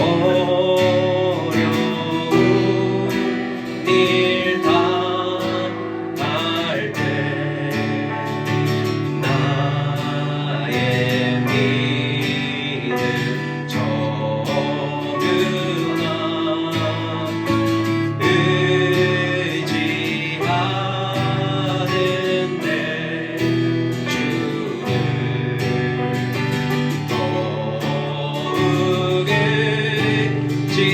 어려운 일 당할 때 나의 믿음 적으나 의지하는 내 주를 더욱 의지하게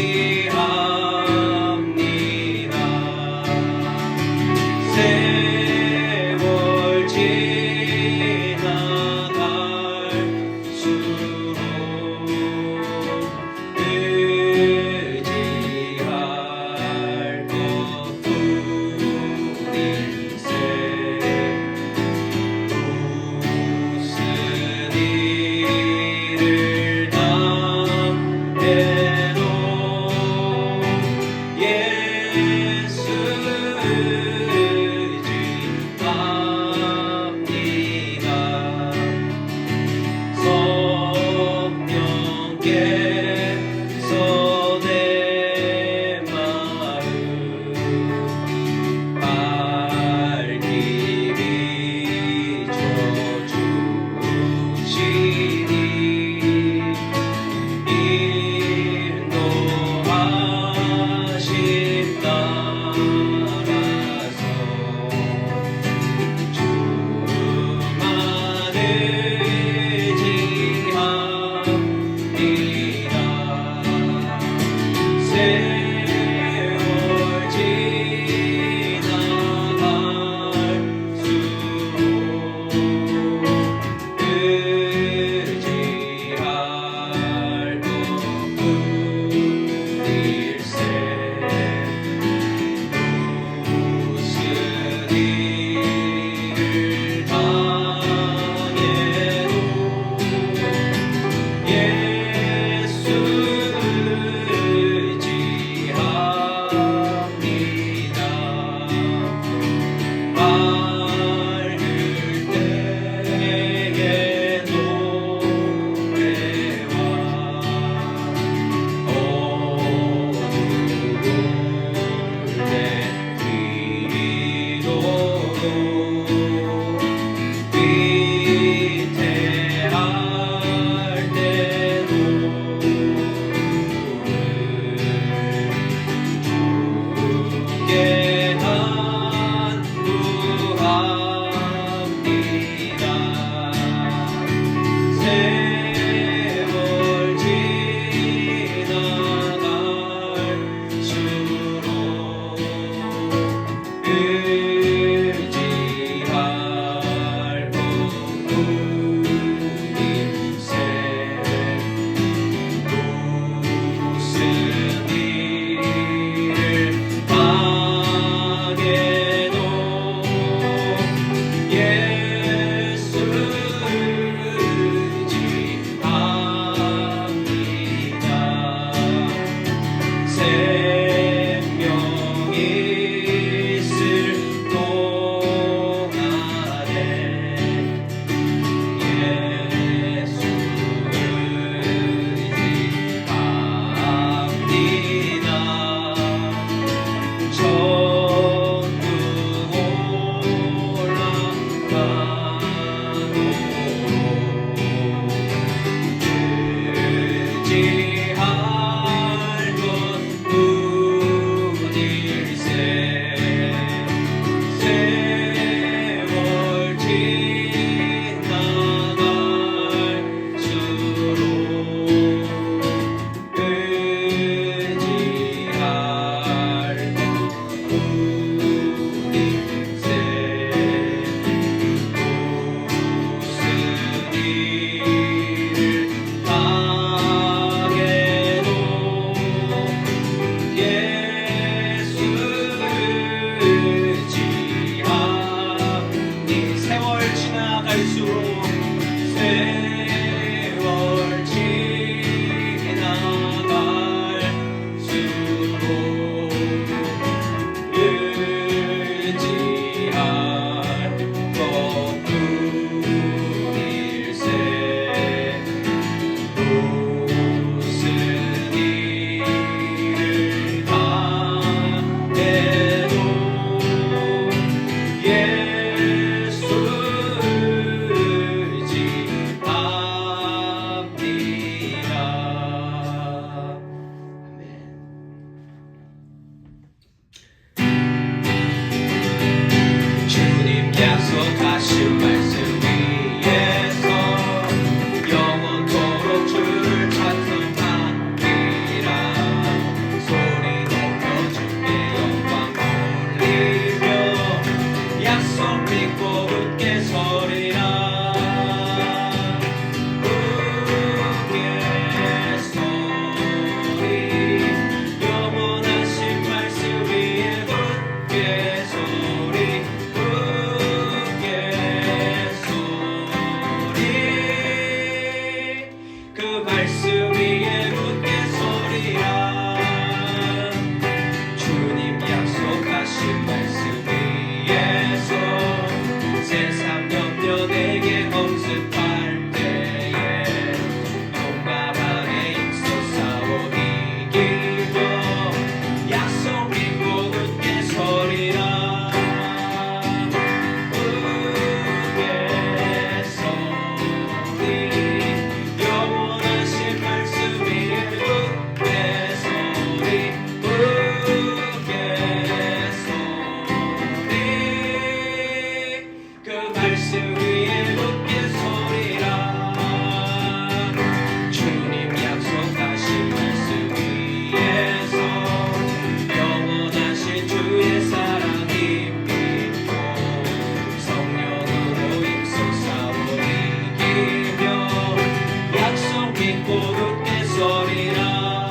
믿고 굳게 서리라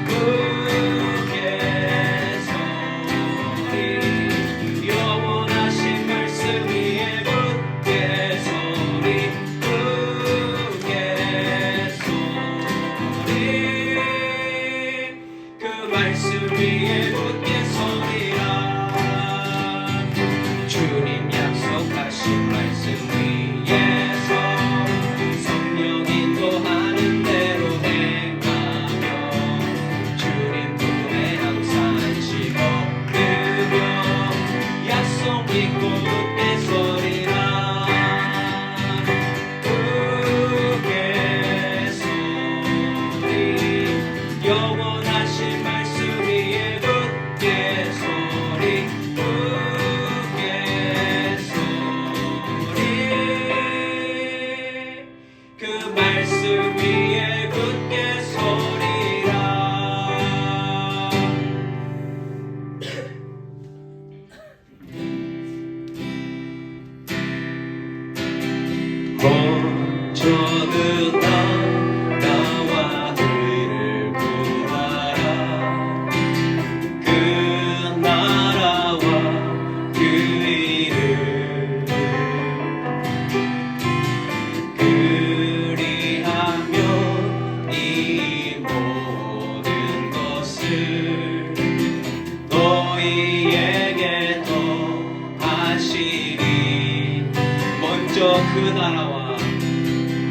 굳게 서리 영원하신 말씀 위에 굳게 서리 굳게 서리 그 말씀 위에 굳게 서리라 주님 약속하신 말씀 위에서 성령 인도하는 대로 행하며 주님 품에 항상 안식 얻으며 약속 믿고 굳게 서리라 굳게 서리 영원하신 말씀 위에 굳게 서리 굳게 서리 그 말씀 위에 굳게 서리라 먼저는 나와 너희를 구하라 그 나라와 그 일을 그리하며 이 모든 것을 너희에게 더하시리 먼저 그 나라와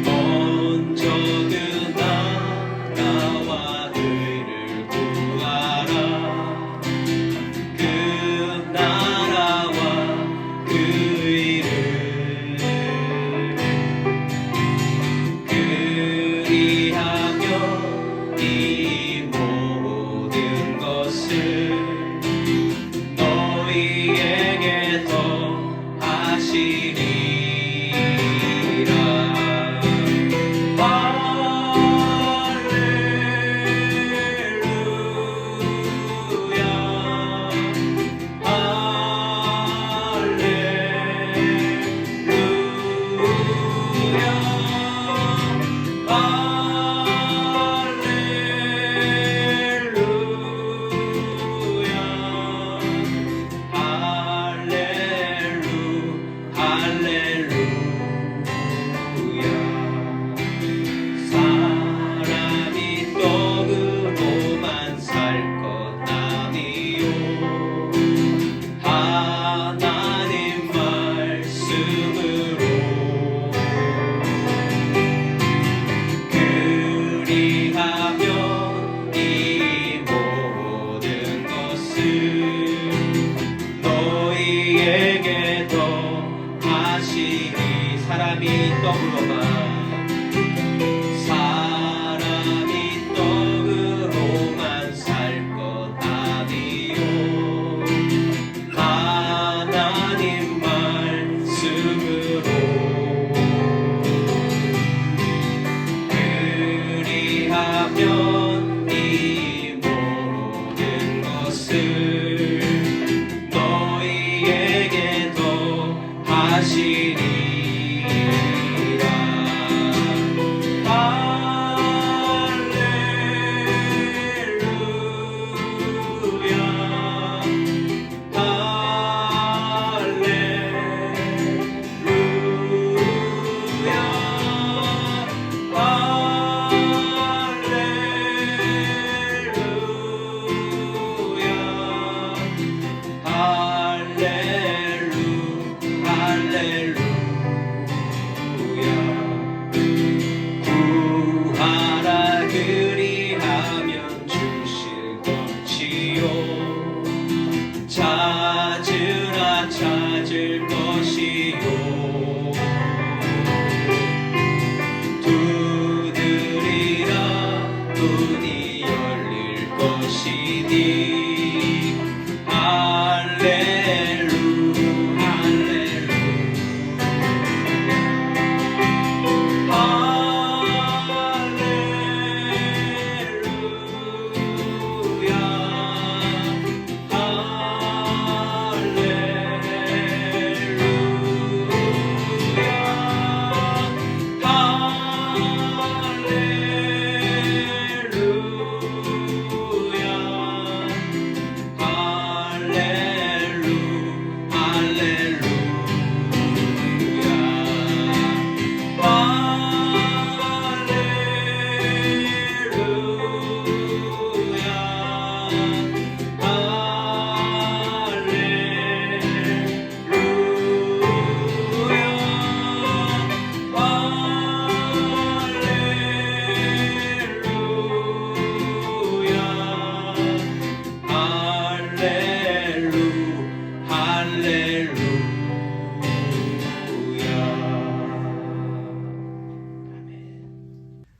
먼저 그 나라와 너희를 구하라 그 나라와 그 일을 그리하며 이 모든 것을 너희에게 더하시리라 할렐루야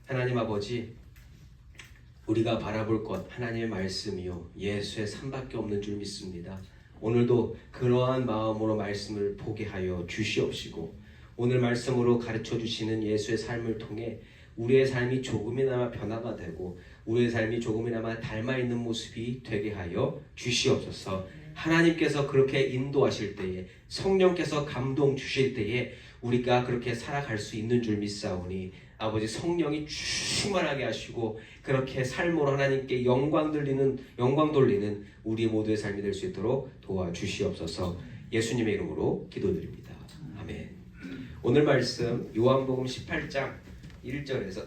하나님 아버지, 우리가 바라볼 것 하나님의 말씀이요 예수의 삶밖에 없는 줄 믿습니다. 오늘도 그러한 마음으로 말씀을 보게 하여 주시옵시고, 오늘 말씀으로 가르쳐 주시는 예수의 삶을 통해 우리의 삶이 조금이나마 변화가 되고 우리의 삶이 조금이나마 닮아 있는 모습이 되게 하여 주시옵소서. 하나님께서 그렇게 인도하실 때에, 성령께서 감동 주실 때에 우리가 그렇게 살아갈 수 있는 줄 믿사오니 아버지, 성령이 충만하게 하시고 그렇게 삶으로 하나님께 영광 돌리는 우리 모두의 삶이 될 수 있도록 도와주시옵소서. 예수님의 이름으로 기도드립니다. 아멘. 오늘 말씀 요한복음 18장 1절에서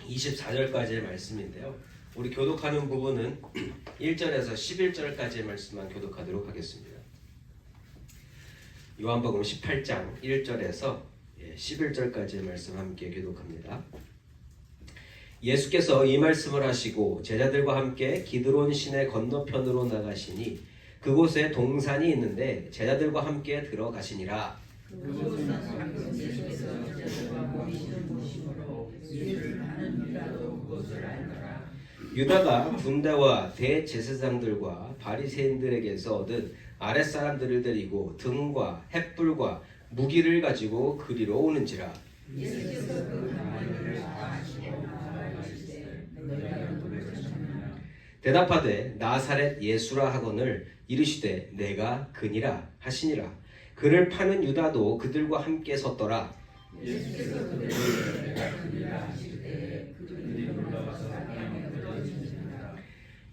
24절까지의 말씀인데요. 우리 교독하는 부분은 1절에서 11절까지의 말씀만 교독하도록 하겠습니다. 요한복음 18장 1절에서 11절까지의 말씀 함께 교독합니다. 예수께서 이 말씀을 하시고 제자들과 함께 기드론 시내 건너편으로 나가시니 그곳에 동산이 있는데 제자들과 함께 들어가시니라. 유다가 군대와 대제사장들과 바리새인들에게서 얻은 아랫사람들을 데리고 등과 횃불과 무기를 가지고 그리로 오는지라. 대답하되 나사렛 예수라 하거늘 이르시되 내가 그니라 하시니라. 그를 파는 유다도 그들과 함께 섰더라.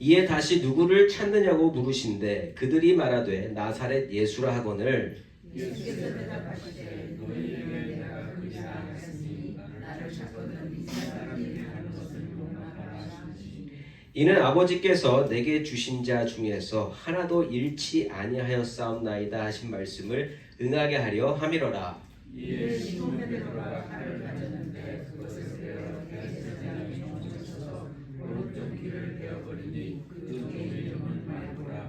이에 다시 누구를 찾느냐고 물으신대 그들이 말하되 나사렛 예수라 하거늘 이는 아버지께서 내게 주신 자 중에서 하나도 잃지 아니하였사옵나이다 하신 말씀을 응하게 하려 함이로라.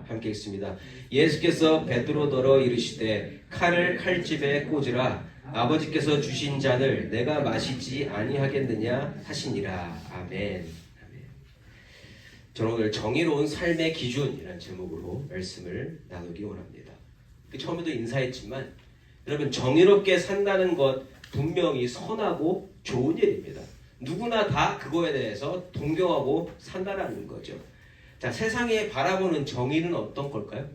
함께 읽습니다. 예수께서 베드로더러 이르시되 칼을 칼집에 꽂으라. 아버지께서 주신 잔을 내가 마시지 아니하겠느냐 하시니라. 아멘. 저는 오늘 정의로운 삶의 기준이라는 제목으로 말씀을 나누기 원합니다. 처음에도 인사했지만 여러분, 정의롭게 산다는 것 분명히 선하고 좋은 일입니다. 누구나 다 그거에 대해서 동경하고 산다라는 거죠. 자, 세상에 바라보는 정의는 어떤 걸까요?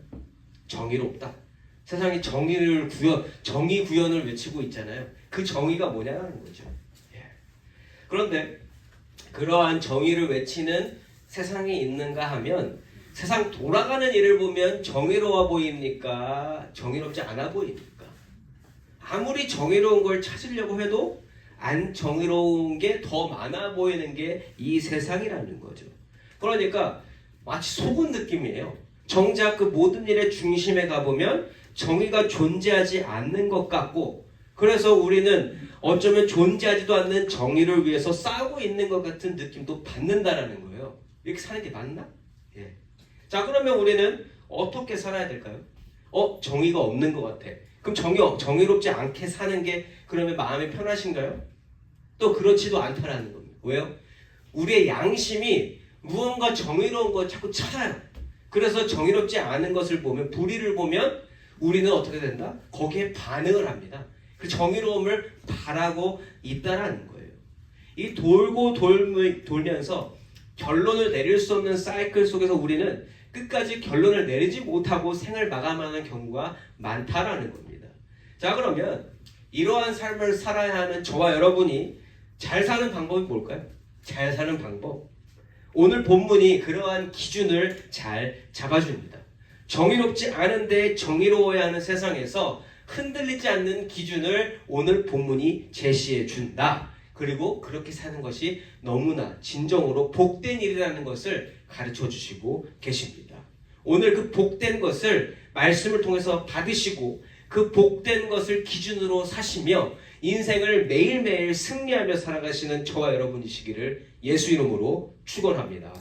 정의롭다. 세상이 정의 구현을 외치고 있잖아요. 그 정의가 뭐냐는 거죠. 그런데 그러한 정의를 외치는 세상에 있는가 하면 세상 돌아가는 일을 보면 정의로워 보입니까? 정의롭지 않아 보입니까? 아무리 정의로운 걸 찾으려고 해도 안 정의로운 게 더 많아 보이는 게 이 세상이라는 거죠. 그러니까 마치 속은 느낌이에요. 정작 그 모든 일의 중심에 가보면 정의가 존재하지 않는 것 같고, 그래서 우리는 어쩌면 존재하지도 않는 정의를 위해서 싸우고 있는 것 같은 느낌도 받는다라는 거예요. 이렇게 사는 게 맞나? 예. 자, 그러면 우리는 어떻게 살아야 될까요? 정의가 없는 것 같아. 그럼 정의롭지 않게 사는 게 그러면 마음이 편하신가요? 또 그렇지도 않다라는 겁니다. 왜요? 우리의 양심이 무언가 정의로운 걸 자꾸 찾아요. 그래서 정의롭지 않은 것을 보면, 불의를 보면 우리는 어떻게 된다? 거기에 반응을 합니다. 그 정의로움을 바라고 있다라는 거예요. 이 돌고 돌면서 결론을 내릴 수 없는 사이클 속에서 우리는 끝까지 결론을 내리지 못하고 생을 마감하는 경우가 많다라는 겁니다. 자, 그러면 이러한 삶을 살아야 하는 저와 여러분이 잘 사는 방법이 뭘까요? 잘 사는 방법. 오늘 본문이 그러한 기준을 잘 잡아줍니다. 정의롭지 않은데 정의로워야 하는 세상에서 흔들리지 않는 기준을 오늘 본문이 제시해 준다. 그리고 그렇게 사는 것이 너무나 진정으로 복된 일이라는 것을 가르쳐 주시고 계십니다. 오늘 그 복된 것을 말씀을 통해서 받으시고 그 복된 것을 기준으로 사시며 인생을 매일매일 승리하며 살아가시는 저와 여러분이시기를 예수 이름으로 축원합니다.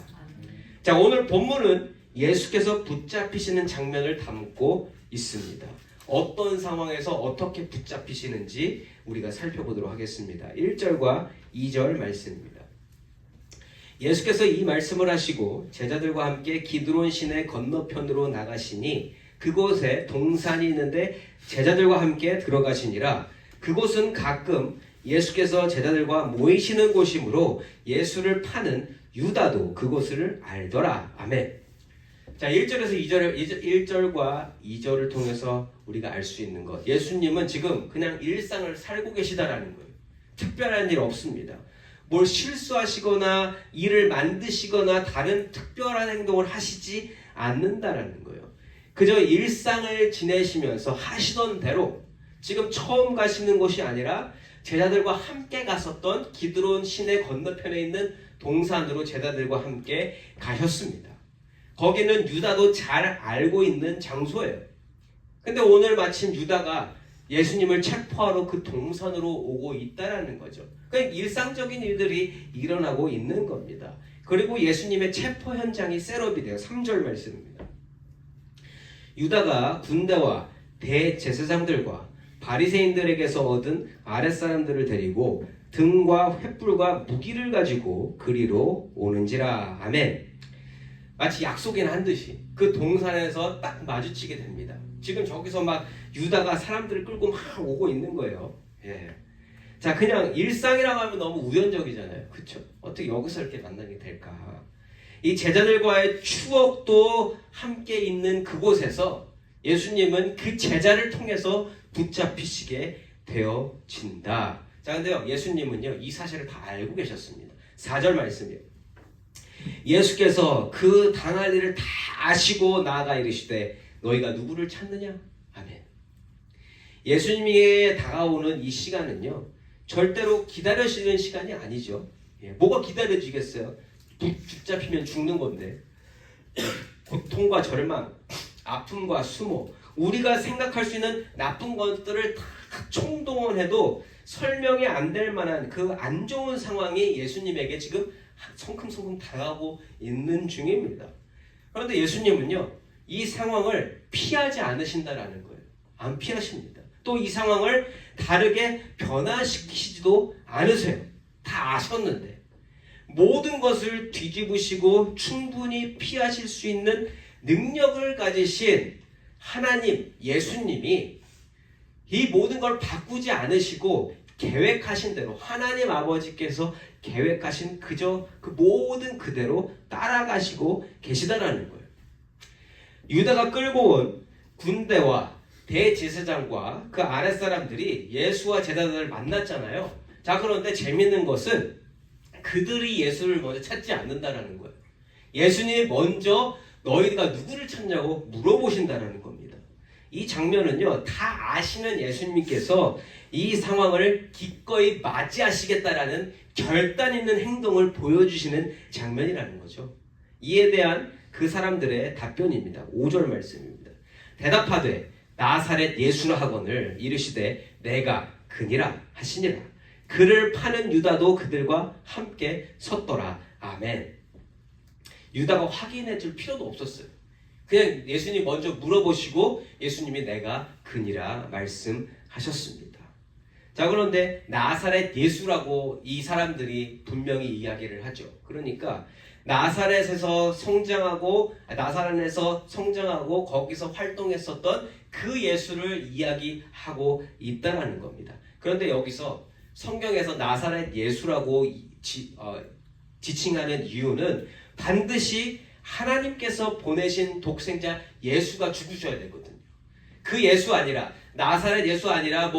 자, 오늘 본문은 예수께서 붙잡히시는 장면을 담고 있습니다. 어떤 상황에서 어떻게 붙잡히시는지 우리가 살펴보도록 하겠습니다. 1절과 2절 말씀입니다. 예수께서 이 말씀을 하시고 제자들과 함께 기드론 시내 건너편으로 나가시니 그곳에 동산이 있는데 제자들과 함께 들어가시니라. 그곳은 가끔 예수께서 제자들과 모이시는 곳이므로 예수를 파는 유다도 그곳을 알더라. 아멘. 자, 1절에서 1절과 2절을 통해서 우리가 알 수 있는 것. 예수님은 지금 그냥 일상을 살고 계시다라는 거예요. 특별한 일 없습니다. 뭘 실수하시거나 일을 만드시거나 다른 특별한 행동을 하시지 않는다라는 거예요. 그저 일상을 지내시면서 하시던 대로 지금 처음 가시는 곳이 아니라 제자들과 함께 갔었던 기드론 시내 건너편에 있는 동산으로 제자들과 함께 가셨습니다. 거기는 유다도 잘 알고 있는 장소예요. 근데 오늘 마침 유다가 예수님을 체포하러 그 동산으로 오고 있다라는 거죠. 그러니까 일상적인 일들이 일어나고 있는 겁니다. 그리고 예수님의 체포 현장이 셋업이 돼요. 3절 말씀입니다. 유다가 군대와 대제사장들과 바리새인들에게서 얻은 아랫사람들을 데리고 등과 횃불과 무기를 가지고 그리로 오는지라. 아멘. 마치 약속이나 한 듯이 그 동산에서 딱 마주치게 됩니다. 지금 저기서 막 유다가 사람들을 끌고 막 오고 있는 거예요. 예. 자, 그냥 일상이라고 하면 너무 우연적이잖아요. 그렇죠? 어떻게 여기서 이렇게 만나게 될까? 이 제자들과의 추억도 함께 있는 그곳에서 예수님은 그 제자를 통해서 붙잡히시게 되어진다. 자, 근데요, 예수님은요, 이 사실을 다 알고 계셨습니다. 4절 말씀이에요. 예수께서 그 당할 일을 다 아시고 나아가 이르시되 너희가 누구를 찾느냐? 아멘. 예수님에게 다가오는 이 시간은요, 절대로 기다려지는 시간이 아니죠. 예, 뭐가 기다려지겠어요? 붙잡히면 죽는 건데. 고통과 절망, 아픔과 수모, 우리가 생각할 수 있는 나쁜 것들을 다 총동원해도 설명이 안 될 만한 그 안 좋은 상황이 예수님에게 지금 성큼성큼 다가오고 있는 중입니다. 그런데 예수님은요, 이 상황을 피하지 않으신다라는 거예요. 안 피하십니다. 또 이 상황을 다르게 변화시키지도 않으세요. 다 아셨는데. 모든 것을 뒤집으시고 충분히 피하실 수 있는 능력을 가지신 하나님, 예수님이 이 모든 걸 바꾸지 않으시고 계획하신 대로 하나님 아버지께서 계획하신 그저 그 모든 그대로 따라가시고 계시다라는 거예요. 유다가 끌고 온 군대와 대제사장과 그 아랫사람들이 예수와 제자들을 만났잖아요. 자, 그런데 재밌는 것은 그들이 예수를 먼저 찾지 않는다라는 거예요. 예수님이 먼저 너희가 누구를 찾냐고 물어보신다라는 겁니다. 이 장면은요, 다 아시는 예수님께서 이 상황을 기꺼이 맞이하시겠다라는 결단 있는 행동을 보여주시는 장면이라는 거죠. 이에 대한 그 사람들의 답변입니다. 5절 말씀입니다. 대답하되 나사렛 예수라 하거늘 이르시되 내가 그니라 하시니라. 그를 파는 유다도 그들과 함께 섰더라. 아멘. 유다가 확인해 줄 필요도 없었어요. 그냥 예수님 먼저 물어보시고 예수님이 내가 그니라 말씀하셨습니다. 자, 그런데 나사렛 예수라고 이 사람들이 분명히 이야기를 하죠. 그러니까 나사렛에서 성장하고 거기서 활동했었던 그 예수를 이야기하고 있다는 겁니다. 그런데 여기서 성경에서 나사렛 예수라고 지칭하는 이유는 반드시 하나님께서 보내신 독생자 예수가 죽으셔야 되거든요. 그 예수 아니라 나사렛 예수 아니라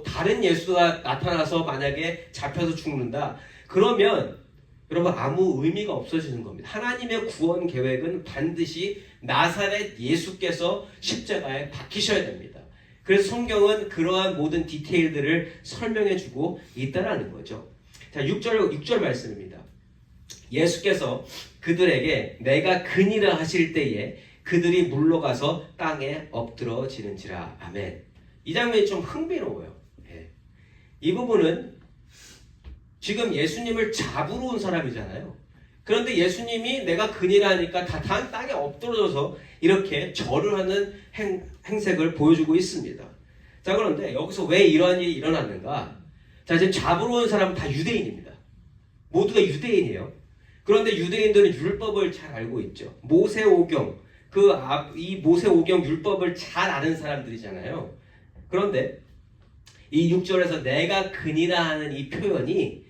다른 예수가 나타나서 만약에 잡혀서 죽는다. 그러면 여러분 아무 의미가 없어지는 겁니다. 하나님의 구원 계획은 반드시 나사렛 예수께서 십자가에 박히셔야 됩니다. 그래서 성경은 그러한 모든 디테일들을 설명해주고 있다라는 거죠. 자, 6절 말씀입니다. 예수께서 그들에게 내가 그니라 하실 때에 그들이 물러가서 땅에 엎드러지는지라. 아멘. 이 장면이 좀 흥미로워요. 예. 이 부분은 지금 예수님을 잡으러 온 사람이잖아요. 그런데 예수님이 내가 그니라 하니까 다 땅에 엎드러져서 이렇게 절을 하는 행색을 보여주고 있습니다. 자, 그런데 여기서 왜 이러한 일이 일어났는가? 자, 지금 잡으러 온 사람은 다 유대인입니다. 모두가 유대인이에요. 그런데 유대인들은 율법을 잘 알고 있죠. 모세오경, 이 모세오경 율법을 잘 아는 사람들이잖아요. 그런데 이 6절에서 내가 그니라 하는 이 표현이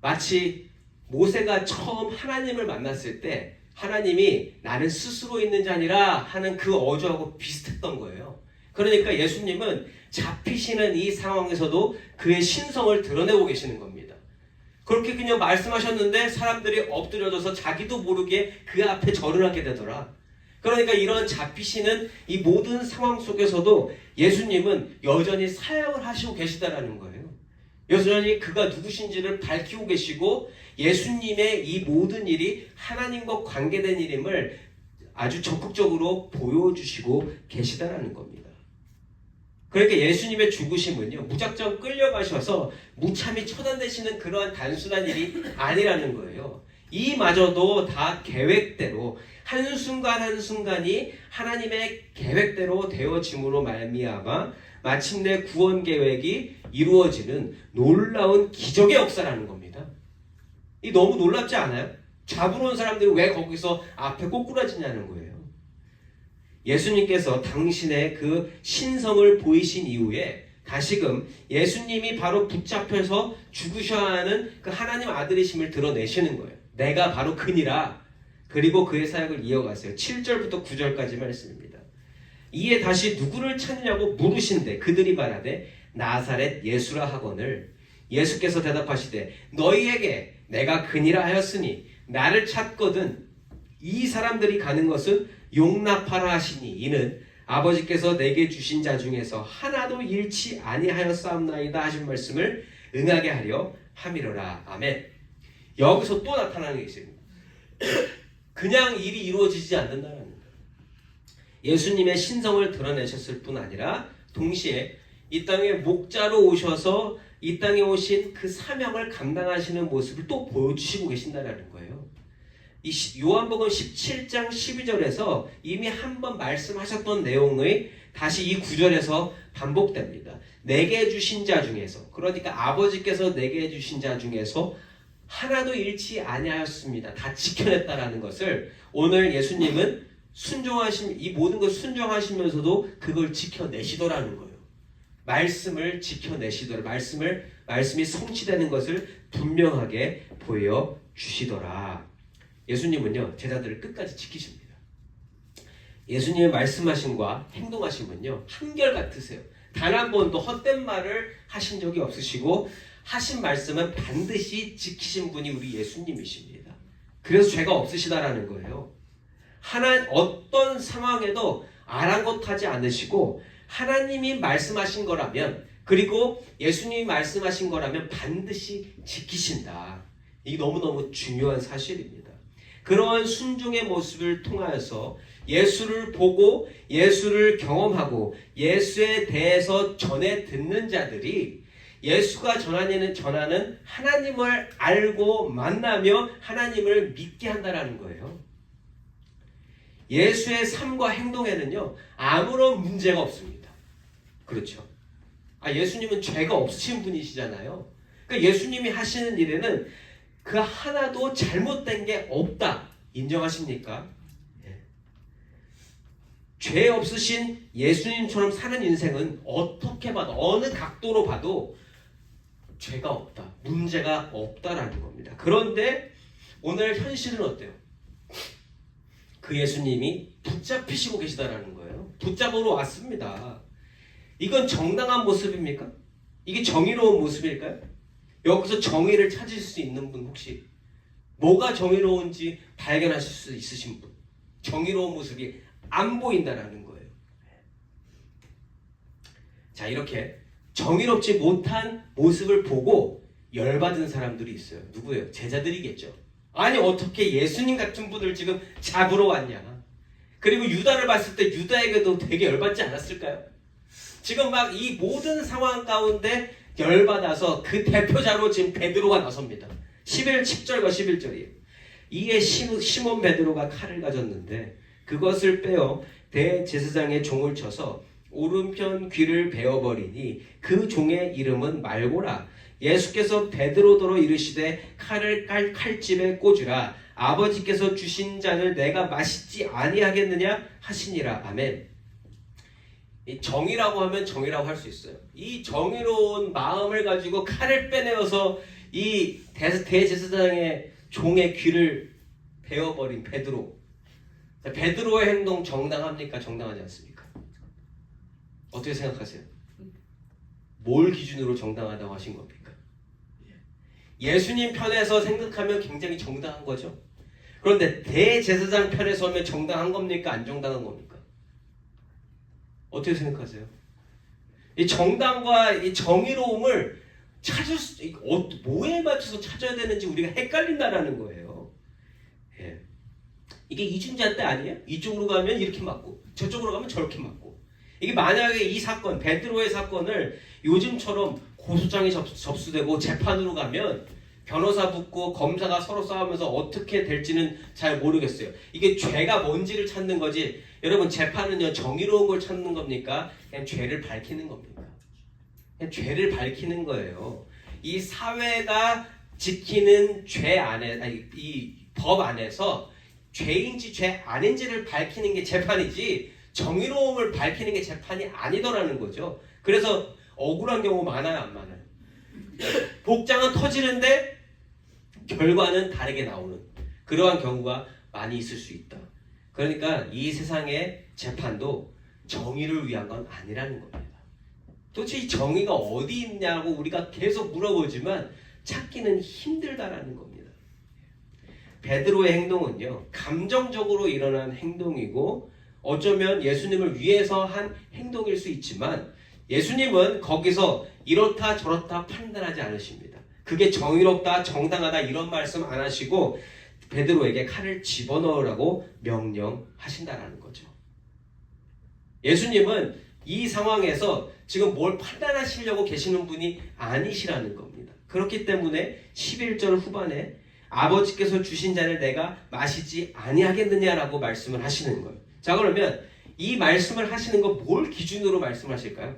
마치 모세가 처음 하나님을 만났을 때 하나님이 나는 스스로 있는 자니라 하는 그 어조하고 비슷했던 거예요. 그러니까 예수님은 잡히시는 이 상황에서도 그의 신성을 드러내고 계시는 겁니다. 그렇게 그냥 말씀하셨는데 사람들이 엎드려져서 자기도 모르게 그 앞에 절을 하게 되더라. 그러니까 이런 잡히시는 이 모든 상황 속에서도 예수님은 여전히 사역을 하시고 계시다라는 거예요. 여전히 그가 누구신지를 밝히고 계시고 예수님의 이 모든 일이 하나님과 관계된 일임을 아주 적극적으로 보여주시고 계시다라는 겁니다. 그러니까 예수님의 죽으심은요, 무작정 끌려가셔서 무참히 처단되시는 그러한 단순한 일이 아니라는 거예요. 이마저도 다 계획대로 한순간 한순간이 하나님의 계획대로 되어짐으로 말미암아 마침내 구원 계획이 이루어지는 놀라운 기적의 역사라는 겁니다. 이 너무 놀랍지 않아요? 잡으러 온 사람들이 왜 거기서 앞에 꼬꾸라지냐는 거예요. 예수님께서 당신의 그 신성을 보이신 이후에 다시금 예수님이 바로 붙잡혀서 죽으셔야 하는 그 하나님 아들이심을 드러내시는 거예요. 내가 바로 그니라. 그리고 그의 사역을 이어갔어요. 7절부터 9절까지 말씀입니다. 이에 다시 누구를 찾느냐고 물으신대 그들이 말하되 나사렛 예수라 하거늘 예수께서 대답하시되 너희에게 내가 그니라 하였으니 나를 찾거든 이 사람들이 가는 것은 용납하라 하시니 이는 아버지께서 내게 주신 자 중에서 하나도 잃지 아니하였사옵나이다 하신 말씀을 응하게 하려 함이로라. 아멘. 여기서 또 나타나는 게 있습니다. 그냥 일이 이루어지지 않는다는 거예요. 예수님의 신성을 드러내셨을 뿐 아니라 동시에 이 땅에 목자로 오셔서 이 땅에 오신 그 사명을 감당하시는 모습을 또 보여주시고 계신다는 거예요. 이 요한복음 17장 12절에서 이미 한번 말씀하셨던 내용의 다시 이 9절에서 반복됩니다. 내게 주신 자 중에서, 그러니까 아버지께서 내게 주신 자 중에서 하나도 잃지 아니하였습니다. 다 지켜냈다라는 것을 오늘 예수님은 이 모든 걸 순종하시면서도 그걸 지켜내시더라는 거예요. 말씀을 지켜내시더라. 말씀이 성취되는 것을 분명하게 보여주시더라. 예수님은요, 제자들을 끝까지 지키십니다. 예수님의 말씀하심과 행동하심은요, 한결같으세요. 단 한 번도 헛된 말을 하신 적이 없으시고 하신 말씀은 반드시 지키신 분이 우리 예수님이십니다. 그래서 죄가 없으시다라는 거예요. 어떤 상황에도 아랑곳하지 않으시고 하나님이 말씀하신 거라면, 그리고 예수님이 말씀하신 거라면 반드시 지키신다. 이게 너무너무 중요한 사실입니다. 그러한 순종의 모습을 통하여서 예수를 보고 예수를 경험하고 예수에 대해서 전해 듣는 자들이 예수가 전하는 하나님을 알고 만나며 하나님을 믿게 한다는 거예요. 예수의 삶과 행동에는요, 아무런 문제가 없습니다. 그렇죠? 예수님은 죄가 없으신 분이시잖아요. 그러니까 예수님이 하시는 일에는 그 하나도 잘못된 게 없다. 인정하십니까? 죄 없으신 예수님처럼 사는 인생은 어떻게 봐도, 어느 각도로 봐도 죄가 없다. 문제가 없다라는 겁니다. 그런데 오늘 현실은 어때요? 그 예수님이 붙잡히시고 계시다라는 거예요. 붙잡으러 왔습니다. 이건 정당한 모습입니까? 이게 정의로운 모습일까요? 여기서 정의를 찾으실 수 있는 분 혹시 뭐가 정의로운지 발견하실 수 있으신 분? 정의로운 모습이 안 보인다라는 거예요. 자, 이렇게 정의롭지 못한 모습을 보고 열받은 사람들이 있어요. 누구예요? 제자들이겠죠. 아니, 어떻게 예수님 같은 분을 지금 잡으러 왔냐. 그리고 유다를 봤을 때 유다에게도 되게 열받지 않았을까요? 지금 막 이 모든 상황 가운데 열받아서 그 대표자로 지금 베드로가 나섭니다. 10절과 11절이에요. 이에 시몬 베드로가 칼을 가졌는데 그것을 빼어 대제사장의 종을 쳐서 오른편 귀를 베어버리니 그 종의 이름은 말고라. 예수께서 베드로더러 이르시되 칼을 칼집에 꽂으라. 아버지께서 주신 잔을 내가 마시지 아니하겠느냐 하시니라. 아멘. 이 정의라고 하면 정의라고 할 수 있어요. 이 정의로운 마음을 가지고 칼을 빼내어서 이 대제사장의 종의 귀를 베어버린 베드로. 베드로의 행동 정당합니까? 정당하지 않습니까? 어떻게 생각하세요? 뭘 기준으로 정당하다고 하신 겁니까? 예수님 편에서 생각하면 굉장히 정당한 거죠. 그런데 대제사장 편에 서면 정당한 겁니까? 안 정당한 겁니까? 어떻게 생각하세요? 이 정당과 이 정의로움을 찾을 수, 뭐에 맞춰서 찾아야 되는지 우리가 헷갈린다라는 거예요. 예. 이게 이중잣대 아니에요? 이쪽으로 가면 이렇게 맞고 저쪽으로 가면 저렇게 맞고. 이게 만약에 이 사건, 베드로의 사건을 요즘처럼 고소장이 접수되고 재판으로 가면 변호사 붙고 검사가 서로 싸우면서 어떻게 될지는 잘 모르겠어요. 이게 죄가 뭔지를 찾는 거지. 여러분, 재판은요, 정의로운 걸 찾는 겁니까? 그냥 죄를 밝히는 겁니까? 그냥 죄를 밝히는 거예요. 이 사회가 지키는 죄 안에, 아니, 이 법 안에서 죄인지 죄 아닌지를 밝히는 게 재판이지, 정의로움을 밝히는 게 재판이 아니더라는 거죠. 그래서 억울한 경우 많아요, 안 많아요? 복장은 터지는데 결과는 다르게 나오는 그러한 경우가 많이 있을 수 있다. 그러니까 이 세상의 재판도 정의를 위한 건 아니라는 겁니다. 도대체 이 정의가 어디 있냐고 우리가 계속 물어보지만 찾기는 힘들다라는 겁니다. 베드로의 행동은요, 감정적으로 일어난 행동이고 어쩌면 예수님을 위해서 한 행동일 수 있지만 예수님은 거기서 이렇다 저렇다 판단하지 않으십니다. 그게 정의롭다 정당하다 이런 말씀 안 하시고 베드로에게 칼을 집어넣으라고 명령하신다라는 거죠. 예수님은 이 상황에서 지금 뭘 판단하시려고 계시는 분이 아니시라는 겁니다. 그렇기 때문에 11절 후반에 아버지께서 주신 잔을 내가 마시지 아니하겠느냐라고 말씀을 하시는 거예요. 자, 그러면 이 말씀을 하시는 거 뭘 기준으로 말씀하실까요?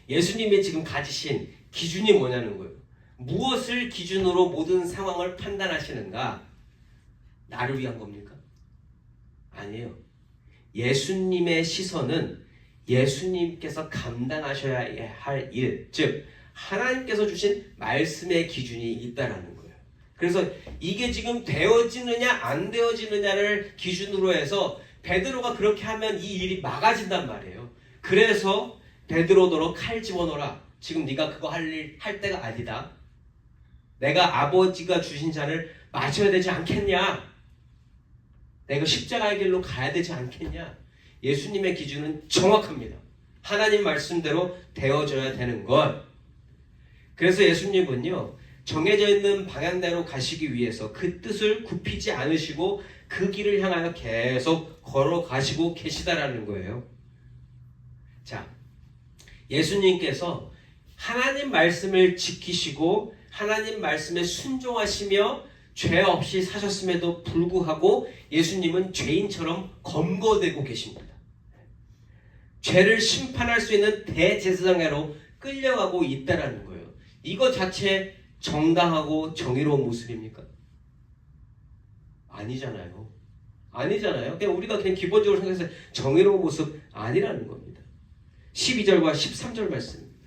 예수님이 지금 가지신 기준이 뭐냐는 거예요. 무엇을 기준으로 모든 상황을 판단하시는가? 나를 위한 겁니까? 아니에요. 예수님의 시선은 예수님께서 감당하셔야 할 일, 즉 하나님께서 주신 말씀의 기준이 있다라는 거예요. 그래서 이게 지금 되어지느냐 안 되어지느냐를 기준으로 해서 베드로가 그렇게 하면 이 일이 막아진단 말이에요. 그래서 베드로더러 칼 집어넣어라. 지금 네가 그거 할 때가 아니다. 내가 아버지가 주신 잔을 마셔야 되지 않겠냐? 내가 십자가의 길로 가야 되지 않겠냐? 예수님의 기준은 정확합니다. 하나님 말씀대로 되어져야 되는 것. 그래서 예수님은요, 정해져 있는 방향대로 가시기 위해서 그 뜻을 굽히지 않으시고 그 길을 향하여 계속 걸어가시고 계시다라는 거예요. 자, 예수님께서 하나님 말씀을 지키시고 하나님 말씀에 순종하시며 죄 없이 사셨음에도 불구하고 예수님은 죄인처럼 검거되고 계십니다. 죄를 심판할 수 있는 대제사장으로 끌려가고 있다라는 거예요. 이거 자체 정당하고 정의로운 모습입니까? 아니잖아요. 아니잖아요. 그냥 우리가 그냥 기본적으로 생각해서 정의로운 모습 아니라는 겁니다. 12절과 13절 말씀입니다.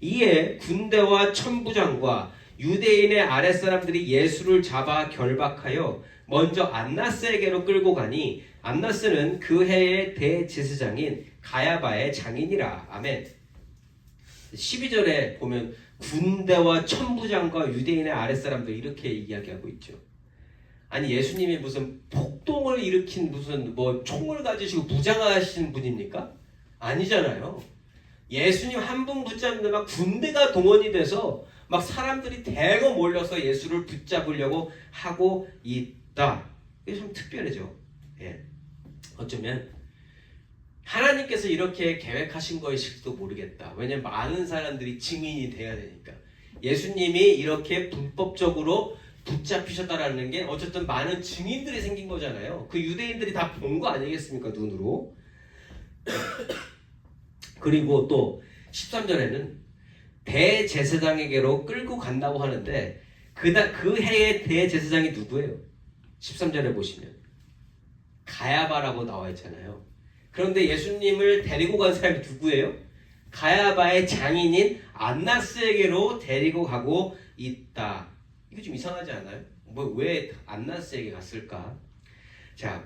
이에 군대와 천부장과 유대인의 아랫사람들이 예수를 잡아 결박하여 먼저 안나스에게로 끌고 가니 안나스는 그 해의 대제사장인 가야바의 장인이라. 아멘. 12절에 보면 군대와 천부장과 유대인의 아랫사람들 이렇게 이야기하고 있죠. 아니 예수님이 무슨 폭동을 일으킨 무슨 뭐 총을 가지시고 무장하신 분입니까? 아니잖아요. 예수님 한 분 붙잡는데 막 군대가 동원이 돼서 막 사람들이 대거 몰려서 예수를 붙잡으려고 하고 있다. 이게 좀 특별하죠. 예. 어쩌면 하나님께서 이렇게 계획하신 것일지도 모르겠다. 왜냐면 많은 사람들이 증인이 돼야 되니까. 예수님이 이렇게 불법적으로 붙잡히셨다라는 게 어쨌든 많은 증인들이 생긴 거잖아요. 그 유대인들이 다 본 거 아니겠습니까? 눈으로. 그리고 또 13절에는 대제사장에게로 끌고 간다고 하는데 그 해의 대제사장이 누구예요? 13절에 보시면 가야바라고 나와 있잖아요. 그런데 예수님을 데리고 간 사람이 누구예요? 가야바의 장인인 안나스에게로 데리고 가고 있다. 이거 좀 이상하지 않아요? 왜 안나스에게 갔을까? 자,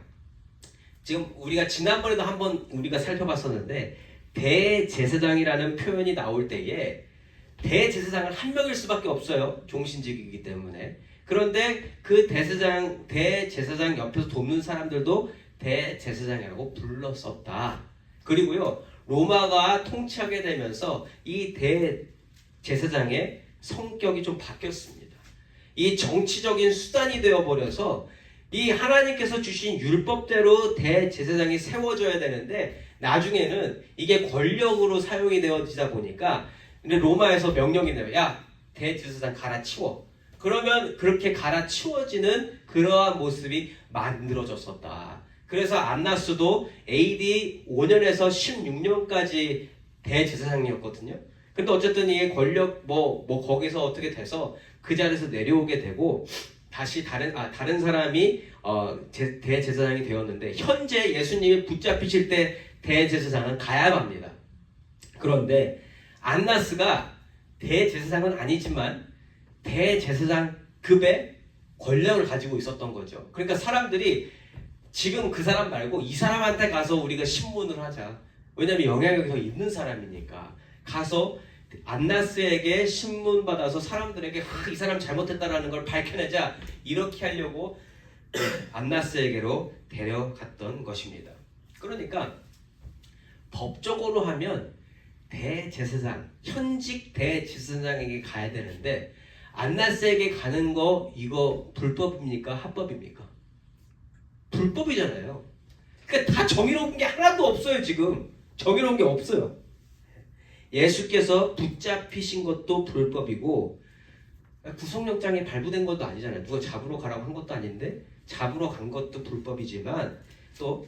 지금 우리가 지난번에도 한번 우리가 살펴봤었는데 대제사장이라는 표현이 나올 때에 대제사장은 한 명일 수밖에 없어요. 종신직이기 때문에. 그런데 그 대제사장 옆에서 돕는 사람들도 대제사장이라고 불렀었다. 그리고요, 로마가 통치하게 되면서 이 대제사장의 성격이 좀 바뀌었습니다. 이 정치적인 수단이 되어버려서 이 하나님께서 주신 율법대로 대제사장이 세워져야 되는데 나중에는 이게 권력으로 사용이 되어지다 보니까 근데 로마에서 명령이 내요. 야, 대제사장 갈아치워. 그러면 그렇게 갈아치워지는 그러한 모습이 만들어졌었다. 그래서 안나스도 AD 5년에서 16년까지 대제사장이었거든요. 근데 어쨌든 이게 권력 거기서 어떻게 돼서 그 자리에서 내려오게 되고 다시 다른 사람이 대제사장이 되었는데 현재 예수님이 붙잡히실 때 대제사장은 가야바입니다. 그런데 안나스가 대제사장은 아니지만 대제사장급의 권력을 가지고 있었던 거죠. 그러니까 사람들이 지금 그 사람 말고 이 사람한테 가서 우리가 신문을 하자. 왜냐하면 영향력이 더 있는 사람이니까. 가서 안나스에게 신문 받아서 사람들에게 이 사람 잘못했다라는 걸 밝혀내자. 이렇게 하려고 안나스에게로 데려갔던 것입니다. 그러니까 법적으로 하면 대제사장, 현직 대제사장에게 가야 되는데 안나스에게 가는 거 이거 불법입니까? 합법입니까? 불법이잖아요. 그러니까 다 정의로운 게 하나도 없어요. 지금 정의로운 게 없어요. 예수께서 붙잡히신 것도 불법이고 구속영장이 발부된 것도 아니잖아요. 누가 잡으러 가라고 한 것도 아닌데 잡으러 간 것도 불법이지만 또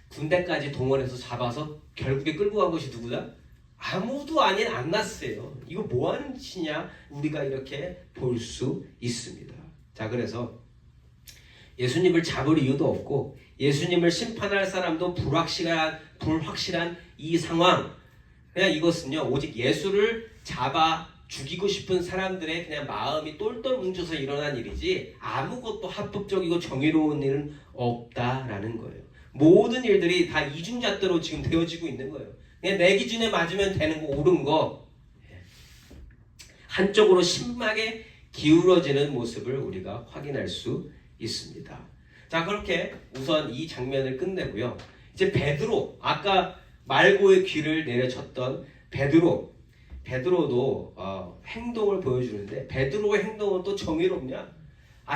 군대까지 동원해서 잡아서 결국에 끌고 간 것이 누구다? 아무도 아닌 안나스예요. 이거 뭐하는 짓이냐? 우리가 이렇게 볼 수 있습니다. 자, 그래서 예수님을 잡을 이유도 없고 예수님을 심판할 사람도 불확실한 이 상황. 그냥 이것은요, 오직 예수를 잡아 죽이고 싶은 사람들의 그냥 마음이 똘똘 뭉쳐서 일어난 일이지 아무것도 합법적이고 정의로운 일은 없다라는 거예요. 모든 일들이 다 이중잣대로 지금 되어지고 있는 거예요. 그냥 내 기준에 맞으면 되는 거, 옳은 거. 한쪽으로 심하게 기울어지는 모습을 우리가 확인할 수 있습니다. 자, 그렇게 우선 이 장면을 끝내고요. 이제 베드로, 아까 말고의 귀를 내려쳤던 베드로도 행동을 보여주는데 베드로의 행동은 또 정의롭냐?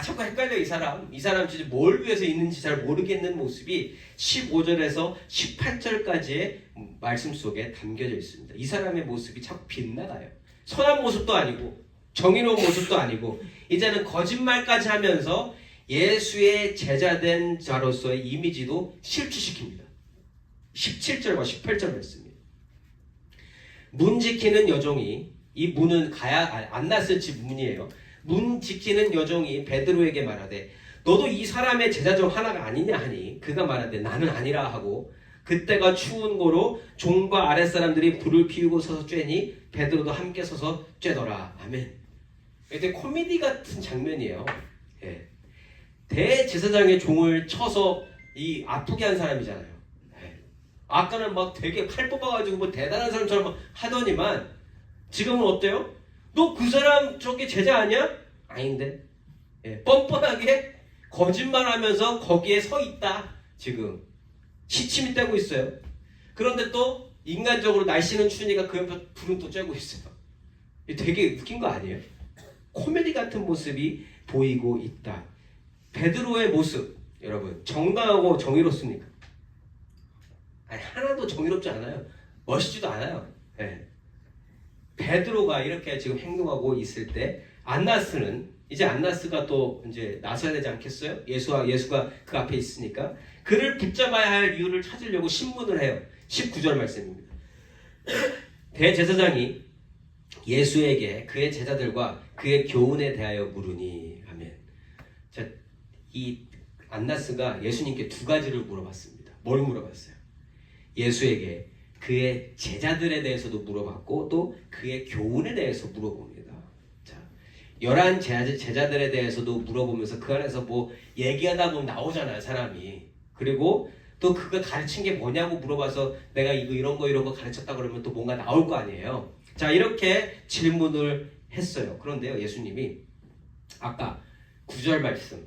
자꾸 헷갈려. 이 사람 진짜 뭘 위해서 있는지 잘 모르겠는 모습이 15절에서 18절까지의 말씀 속에 담겨져 있습니다. 이 사람의 모습이 자꾸 빗나가요. 선한 모습도 아니고 정의로운 모습도 아니고 이제는 거짓말까지 하면서 예수의 제자된 자로서의 이미지도 실추시킵니다. 17절과 18절 말씀입니다. 문 지키는 여종이, 이 문은 안나스 집 문이에요. 문 지키는 여종이 베드로에게 말하되 너도 이 사람의 제자 중 하나가 아니냐 하니 그가 말하되 나는 아니라 하고 그때가 추운 고로 종과 아랫사람들이 불을 피우고 서서 쬐니 베드로도 함께 서서 쬐더라. 아멘. 이게 코미디 같은 장면이에요. 예. 대제사장의 종을 쳐서 아프게 한 사람이잖아요. 예. 아까는 막 되게 칼 뽑아가지고 뭐 대단한 사람처럼 하더니만 지금은 어때요? 너 그 사람 저게 제자 아니야? 아닌데. 예, 뻔뻔하게 거짓말하면서 거기에 서 있다. 지금 시침이 떼고 있어요. 그런데 또 인간적으로 날씨는 추우니까 그 옆에 불은 또 쬐고 있어요. 되게 웃긴 거 아니에요? 코미디 같은 모습이 보이고 있다. 베드로의 모습, 여러분 정당하고 정의롭습니까? 아니, 하나도 정의롭지 않아요. 멋있지도 않아요. 예. 베드로가 이렇게 지금 행동하고 있을 때 안나스가 또 이제 나서야 되지 않겠어요? 예수가 그 앞에 있으니까 그를 붙잡아야 할 이유를 찾으려고 신문을 해요. 19절 말씀입니다. 대제사장이 예수에게 그의 제자들과 그의 교훈에 대하여 물으니 아멘. 자, 이 안나스가 예수님께 두 가지를 물어봤습니다. 뭘 물어봤어요? 예수에게 그의 제자들에 대해서도 물어봤고 또 그의 교훈에 대해서 물어봅니다. 자, 11 제자들에 대해서도 물어보면서 그 안에서 뭐 얘기하다 보면 나오잖아요, 사람이. 그리고 또 그거 가르친 게 뭐냐고 물어봐서 내가 이런 거 가르쳤다 그러면 또 뭔가 나올 거 아니에요. 자, 이렇게 질문을 했어요. 그런데요, 예수님이 아까 9절 말씀,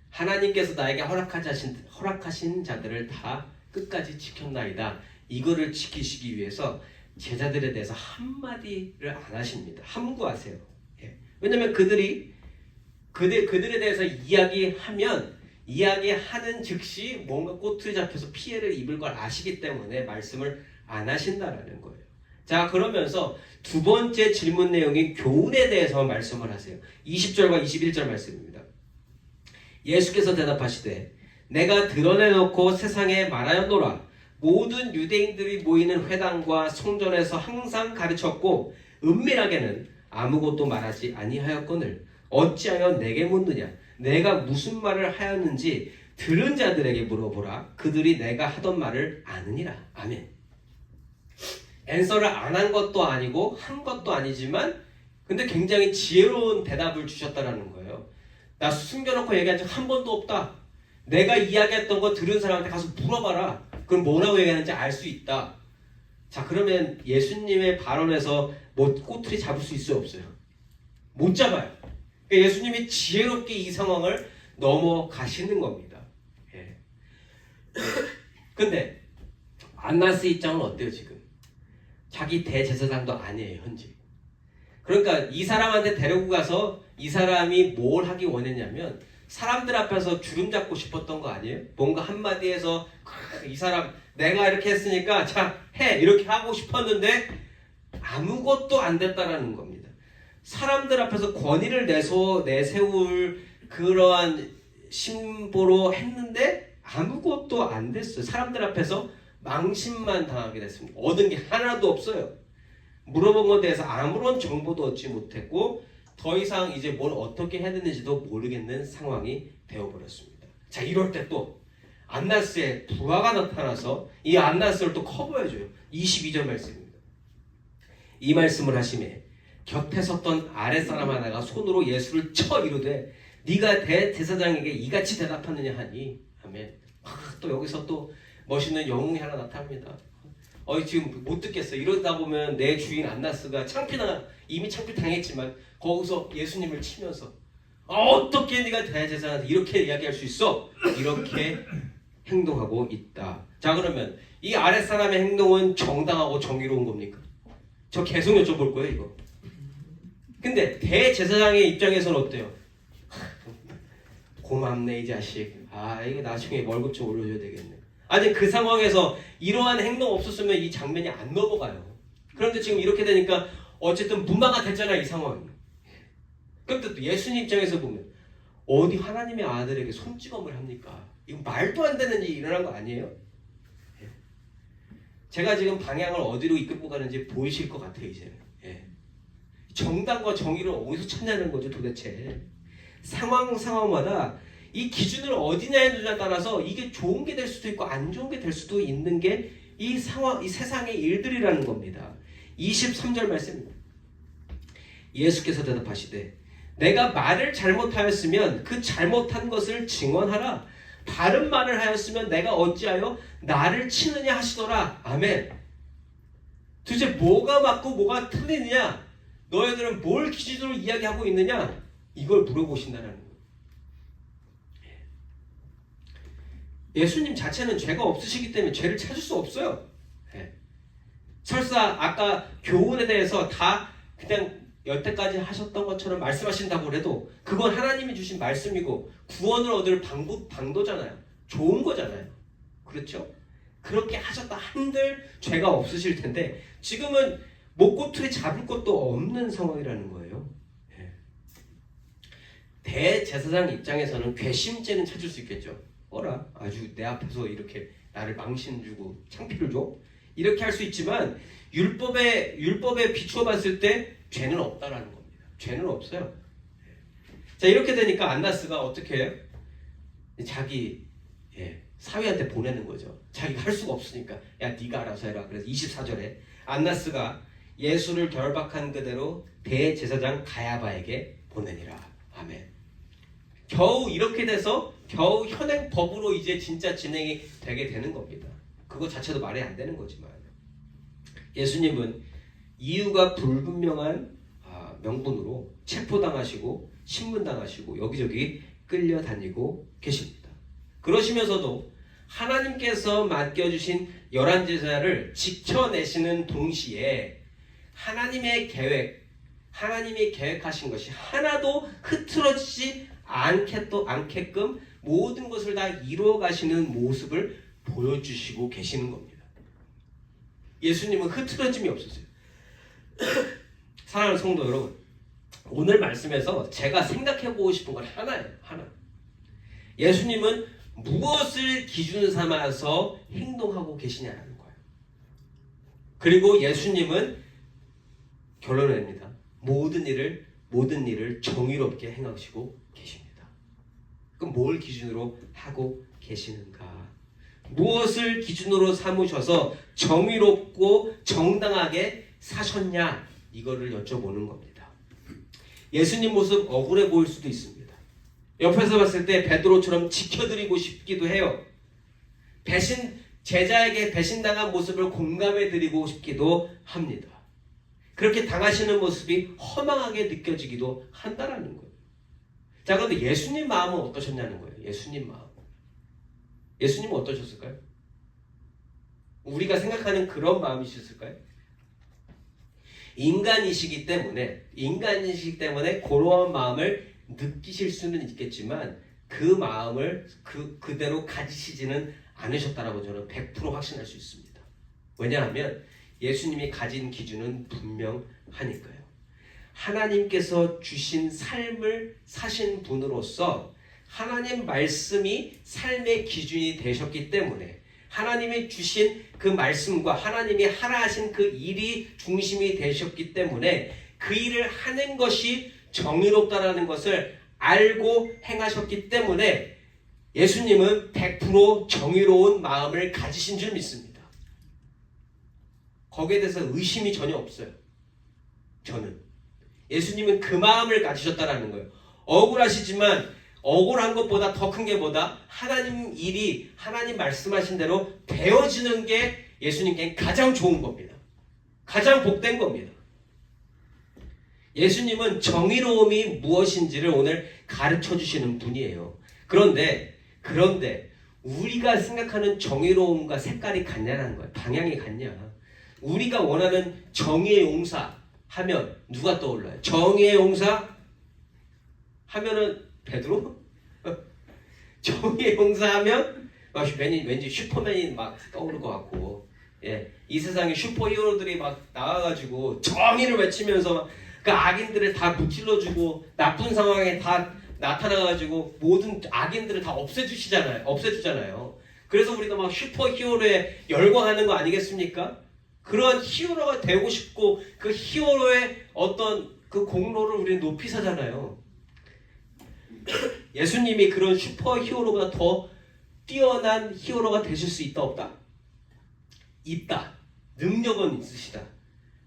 하나님께서 나에게 허락하신 자들을 다 끝까지 지켰나이다. 이거를 지키시기 위해서 제자들에 대해서 한마디를 안 하십니다. 함구하세요. 예. 왜냐하면 그들에 대해서 이야기하는 즉시 뭔가 꼬투리 잡혀서 피해를 입을 걸 아시기 때문에 말씀을 안 하신다라는 거예요. 자, 그러면서 두 번째 질문 내용이 교훈에 대해서 말씀을 하세요. 20절과 21절 말씀입니다. 예수께서 대답하시되 내가 드러내놓고 세상에 말하였노라. 모든 유대인들이 모이는 회당과 성전에서 항상 가르쳤고 은밀하게는 아무것도 말하지 아니하였거늘 어찌하여 내게 묻느냐. 내가 무슨 말을 하였는지 들은 자들에게 물어보라. 그들이 내가 하던 말을 아느니라. 아멘. 앤서를 안 한 것도 아니고 한 것도 아니지만 근데 굉장히 지혜로운 대답을 주셨다라는 거예요. 나 숨겨놓고 얘기한 적 한 번도 없다. 내가 이야기했던 거 들은 사람한테 가서 물어봐라. 그럼 뭐라고 얘기하는지 알 수 있다. 자, 그러면 예수님의 발언에서 뭐 꼬투리 잡을 수 있어요, 없어요? 못 잡아요. 그러니까 예수님이 지혜롭게 이 상황을 넘어가시는 겁니다. 예. 근데 안나스 입장은 어때요, 지금? 자기 대제사장도 아니에요, 현재. 그러니까 이 사람한테 데리고 가서 이 사람이 뭘 하기 원했냐면 사람들 앞에서 주름 잡고 싶었던 거 아니에요? 뭔가 한마디 해서 이 사람 내가 이렇게 했으니까 자, 해! 이렇게 하고 싶었는데 아무것도 안 됐다라는 겁니다. 사람들 앞에서 권위를 내세울 그러한 심보로 했는데 아무것도 안 됐어요. 사람들 앞에서 망신만 당하게 됐습니다. 얻은 게 하나도 없어요. 물어본 것에 대해서 아무런 정보도 얻지 못했고 더 이상 이제 뭘 어떻게 해야 되는지도 모르겠는 상황이 되어버렸습니다. 자, 이럴 때 또 안나스의 부하가 나타나서 이 안나스를 또 커버해줘요. 22절 말씀입니다. 이 말씀을 하시매 곁에 섰던 아랫사람 하나가 손으로 예수를 쳐 이르되 네가 대제사장에게 이같이 대답하느냐 하니 아멘. 또 여기서 또 멋있는 영웅이 하나 나타납니다. 지금 못 듣겠어. 이러다 보면 내 주인 안나스가 이미 창피당했지만 거기서 예수님을 치면서 어떻게 네가 대제사장한테 이렇게 이야기할 수 있어? 이렇게 행동하고 있다. 자, 그러면 이 아랫사람의 행동은 정당하고 정의로운 겁니까? 저 계속 여쭤볼 거예요, 이거. 근데 대제사장의 입장에서는 어때요? 고맙네 이 자식. 이거 나중에 월급 좀 올려줘야 되겠네. 아니, 그 상황에서 이러한 행동 없었으면 이 장면이 안 넘어가요. 그런데 지금 이렇게 되니까 어쨌든 무마가 됐잖아요, 이 상황이. 그런데 또 예수님 입장에서 보면 어디 하나님의 아들에게 손찌검을 합니까? 이거 말도 안 되는 일이 일어난 거 아니에요? 제가 지금 방향을 어디로 이끌고 가는지 보이실 것 같아요, 이제는. 정당과 정의를 어디서 찾냐는 거죠, 도대체. 상황마다 이 기준을 어디냐에 두냐에 따라서 이게 좋은 게 될 수도 있고 안 좋은 게 될 수도 있는 게 이 세상의 일들이라는 겁니다. 23절 말씀입니다. 예수께서 대답하시되 내가 말을 잘못하였으면 그 잘못한 것을 증언하라. 바른 말을 하였으면 내가 어찌하여 나를 치느냐 하시더라. 아멘. 도대체 뭐가 맞고 뭐가 틀리느냐? 너희들은 뭘 기준으로 이야기하고 있느냐? 이걸 물어보신다는 거예요. 예수님 자체는 죄가 없으시기 때문에 죄를 찾을 수 없어요. 설사 아까 교훈에 대해서 다 그냥 여태까지 하셨던 것처럼 말씀하신다고 해도 그건 하나님이 주신 말씀이고 구원을 얻을 방도잖아요. 좋은 거잖아요. 그렇죠? 그렇게 하셨다 한들 죄가 없으실 텐데 지금은 목꼬투리 잡을 것도 없는 상황이라는 거예요. 대제사장 입장에서는 괘씸죄는 찾을 수 있겠죠. 아주 내 앞에서 이렇게 나를 망신 주고 창피를 줘? 이렇게 할 수 있지만 율법에 비추어 봤을 때 죄는 없다라는 겁니다. 죄는 없어요. 자, 이렇게 되니까 안나스가 어떻게 해요? 자기 사위한테 보내는 거죠. 자기가 할 수가 없으니까 야 네가 알아서 해라. 그래서 24절에 안나스가 예수를 결박한 그대로 대제사장 가야바에게 보내니라. 아멘. 겨우 이렇게 돼서 겨우 현행법으로 이제 진짜 진행이 되게 되는 겁니다. 그거 자체도 말이 안 되는 거지만 예수님은 이유가 불분명한 명분으로 체포당하시고 신문당하시고 여기저기 끌려다니고 계십니다. 그러시면서도 하나님께서 맡겨주신 11제자를 지켜내시는 동시에 하나님이 계획하신 것이 하나도 흐트러지지 않게끔 모든 것을 다 이루어 가시는 모습을 보여주시고 계시는 겁니다. 예수님은 흐트러짐이 없었어요. 사랑하는 성도 여러분, 오늘 말씀에서 제가 생각해보고 싶은 건 하나예요. 하나. 예수님은 무엇을 기준 삼아서 행동하고 계시냐라는 거예요. 그리고 예수님은 결론을 냅니다. 모든 일을 정의롭게 행하시고 계십니다. 그럼 뭘 기준으로 하고 계시는가? 무엇을 기준으로 삼으셔서 정의롭고 정당하게 사셨냐? 이거를 여쭤보는 겁니다. 예수님 모습 억울해 보일 수도 있습니다. 옆에서 봤을 때 베드로처럼 지켜드리고 싶기도 해요. 제자에게 배신당한 모습을 공감해드리고 싶기도 합니다. 그렇게 당하시는 모습이 허망하게 느껴지기도 한다라는 거예요. 자, 그런데 예수님 마음은 어떠셨냐는 거예요. 예수님은 어떠셨을까요? 우리가 생각하는 그런 마음이셨을까요? 인간이시기 때문에 그러한 마음을 느끼실 수는 있겠지만 그 마음을 그대로 가지시지는 않으셨다라고 저는 100% 확신할 수 있습니다. 왜냐하면 예수님이 가진 기준은 분명하니까요. 하나님께서 주신 삶을 사신 분으로서 하나님 말씀이 삶의 기준이 되셨기 때문에 하나님이 주신 그 말씀과 하나님이 하라 하신 그 일이 중심이 되셨기 때문에 그 일을 하는 것이 정의롭다라는 것을 알고 행하셨기 때문에 예수님은 100% 정의로운 마음을 가지신 줄 믿습니다. 거기에 대해서 의심이 전혀 없어요. 저는 예수님은 그 마음을 가지셨다라는 거예요. 억울하시지만 억울한 것보다 더 큰 게 뭐다? 하나님 일이 하나님 말씀하신 대로 되어지는 게 예수님께 가장 좋은 겁니다. 가장 복된 겁니다. 예수님은 정의로움이 무엇인지를 오늘 가르쳐 주시는 분이에요. 그런데 우리가 생각하는 정의로움과 색깔이 같냐는 거예요. 방향이 같냐. 우리가 원하는 정의의 용사 하면 누가 떠올라요? 정의의 용사 하면은 베드로? 정의의 용사 하면 왠지 슈퍼맨이 막 떠오를 것 같고, 이 세상에 슈퍼히어로들이 막 나와가지고 정의를 외치면서 그 악인들을 다 무찔러주고 나쁜 상황에 다 나타나가지고 모든 악인들을 다 없애주잖아요. 그래서 우리가 막 슈퍼히어로에 열광하는 거 아니겠습니까? 그런 히어로가 되고 싶고 그 히어로의 어떤 그 공로를 우리는 높이 사잖아요. 예수님이 그런 슈퍼 히어로보다 더 뛰어난 히어로가 되실 수 있다 없다? 있다. 능력은 있으시다.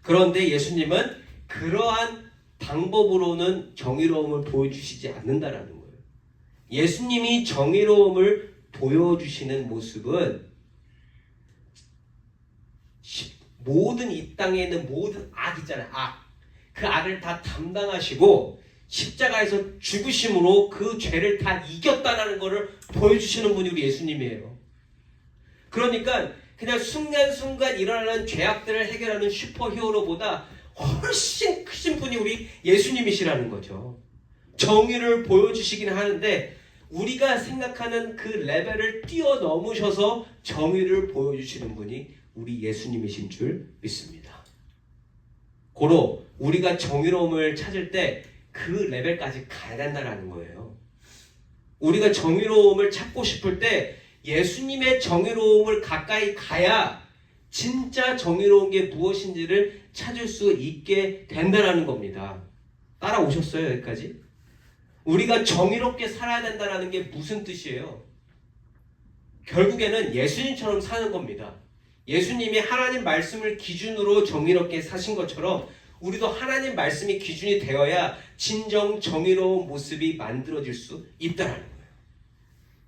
그런데 예수님은 그러한 방법으로는 정의로움을 보여주시지 않는다라는 거예요. 예수님이 정의로움을 보여주시는 모습은 모든 이 땅에 있는 모든 악 있잖아요. 그 악을 다 담당하시고 십자가에서 죽으심으로 그 죄를 다 이겼다라는 것을 보여주시는 분이 우리 예수님이에요. 그러니까 그냥 순간순간 일어나는 죄악들을 해결하는 슈퍼히어로보다 훨씬 크신 분이 우리 예수님이시라는 거죠. 정의를 보여주시긴 하는데 우리가 생각하는 그 레벨을 뛰어넘으셔서 정의를 보여주시는 분이 우리 예수님이신 줄 믿습니다. 고로 우리가 정의로움을 찾을 때 그 레벨까지 가야 된다는 거예요. 우리가 정의로움을 찾고 싶을 때 예수님의 정의로움을 가까이 가야 진짜 정의로운 게 무엇인지를 찾을 수 있게 된다는 겁니다. 따라오셨어요, 여기까지? 우리가 정의롭게 살아야 된다는 게 무슨 뜻이에요? 결국에는 예수님처럼 사는 겁니다. 예수님이 하나님 말씀을 기준으로 정의롭게 사신 것처럼 우리도 하나님 말씀이 기준이 되어야 진정 정의로운 모습이 만들어질 수 있다는 거예요.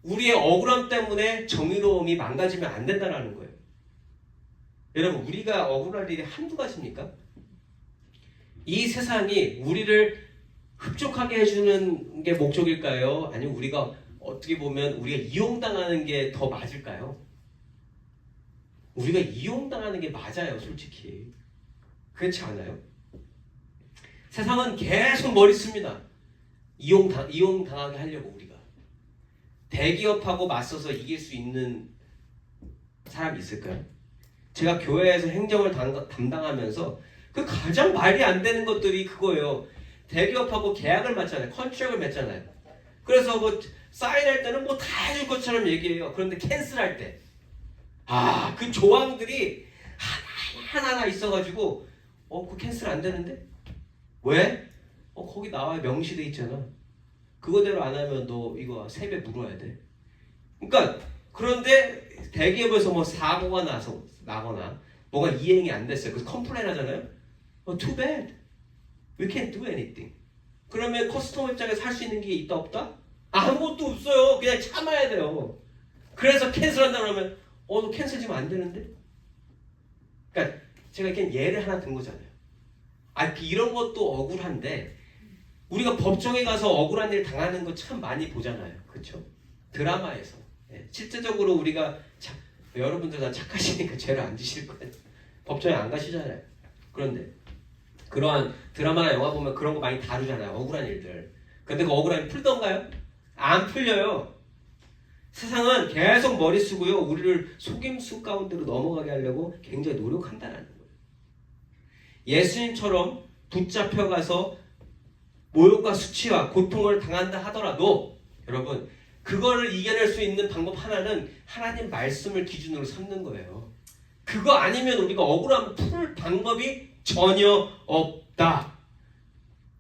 우리의 억울함 때문에 정의로움이 망가지면 안 된다는 거예요. 여러분, 우리가 억울할 일이 한두 가지입니까? 이 세상이 우리를 흡족하게 해주는 게 목적일까요? 아니면 우리가 어떻게 보면 우리가 이용당하는 게 더 맞을까요? 우리가 이용당하는 게 맞아요, 솔직히. 그렇지 않아요? 세상은 계속 머리 씁니다. 이용당하게 하려고 우리가. 대기업하고 맞서서 이길 수 있는 사람이 있을까요? 제가 교회에서 행정을 담당하면서 그 가장 말이 안 되는 것들이 그거예요. 대기업하고 계약을 맺잖아요. 컨트랙을 맺잖아요. 그래서 뭐 사인할 때는 뭐 다 해줄 것처럼 얘기해요. 그런데 캔슬할 때 그 조항들이 하나하나 있어가지고 그 캔슬 안 되는데? 왜? 거기 나와 명시돼 있잖아. 그거대로 안 하면 너 이거 세배 물어야 돼. 그러니까 그런데 대기업에서 뭐 사고가 나거나 뭐가 이행이 안 됐어요. 그래서 컴플레인 하잖아요. Too bad. We can't do anything. 그러면 커스터머 입장에서 할 수 있는 게 있다 없다? 아무것도 없어요. 그냥 참아야 돼요. 그래서 캔슬한다 그러면 너 캔슬 지금 안 되는데? 그러니까 제가 이렇게 예를 하나 든 거잖아요. 이런 것도 억울한데 우리가 법정에 가서 억울한 일 당하는 거 참 많이 보잖아요. 그렇죠? 드라마에서. 실제적으로 우리가 여러분들 다 착하시니까 죄를 안 지실 거예요. 법정에 안 가시잖아요. 그런데 그러한 드라마나 영화 보면 그런 거 많이 다루잖아요. 억울한 일들. 근데 그 억울함이 풀던가요? 안 풀려요. 세상은 계속 머리 쓰고요. 우리를 속임수 가운데로 넘어가게 하려고 굉장히 노력한다는 거예요. 예수님처럼 붙잡혀가서 모욕과 수치와 고통을 당한다 하더라도 여러분 그거를 이겨낼 수 있는 방법 하나는 하나님 말씀을 기준으로 삼는 거예요. 그거 아니면 우리가 억울함을 풀 방법이 전혀 없다.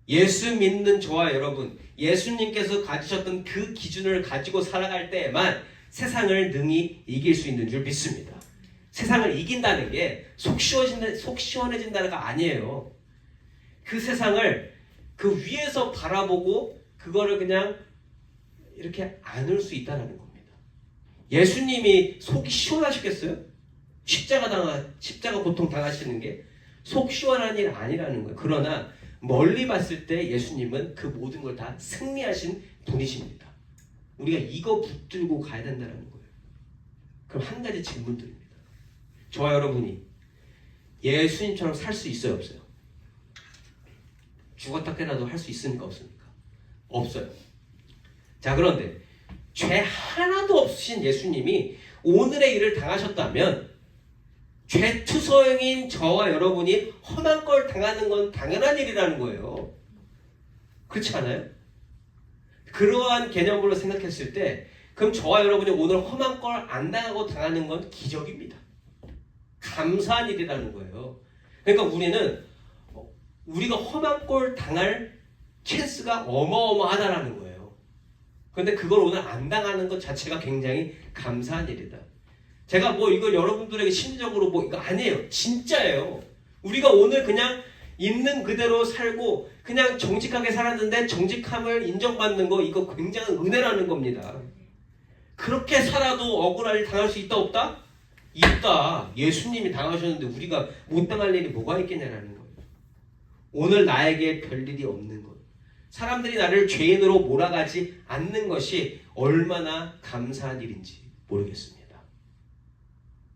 예수 믿는 저와 여러분, 예수님께서 가지셨던 그 기준을 가지고 살아갈 때에만 세상을 능히 이길 수 있는 줄 믿습니다. 세상을 이긴다는 게 속 시원해진다는 거 아니에요. 그 세상을 그 위에서 바라보고 그거를 그냥 이렇게 안을 수 있다는 겁니다. 예수님이 속이 시원하셨겠어요? 십자가 고통 당하시는 게 속 시원한 일 아니라는 거예요. 그러나 멀리 봤을 때 예수님은 그 모든 걸 다 승리하신 분이십니다. 우리가 이거 붙들고 가야 된다는 거예요. 그럼 한 가지 질문 드립니다. 저와 여러분이 예수님처럼 살 수 있어요, 없어요? 죽었다 깨나도 할 수 있습니까, 없습니까? 없어요. 자, 그런데 죄 하나도 없으신 예수님이 오늘의 일을 당하셨다면 죄투성인 저와 여러분이 험한 걸 당하는 건 당연한 일이라는 거예요. 그렇지 않아요? 그러한 개념으로 생각했을 때 그럼 저와 여러분이 오늘 험한 걸 안 당하고 당하는 건 기적입니다. 감사한 일이라는 거예요. 그러니까 우리가 험한 걸 당할 찬스가 어마어마하다라는 거예요. 그런데 그걸 오늘 안 당하는 것 자체가 굉장히 감사한 일이다. 제가 이걸 여러분들에게 심리적으로 이거 아니에요. 진짜예요. 우리가 오늘 그냥 있는 그대로 살고 그냥 정직하게 살았는데 정직함을 인정받는 거 이거 굉장한 은혜라는 겁니다. 그렇게 살아도 억울한 일 당할 수 있다 없다? 있다. 예수님이 당하셨는데 우리가 못 당할 일이 뭐가 있겠냐라는 거예요. 오늘 나에게 별일이 없는 것. 사람들이 나를 죄인으로 몰아가지 않는 것이 얼마나 감사한 일인지 모르겠습니다.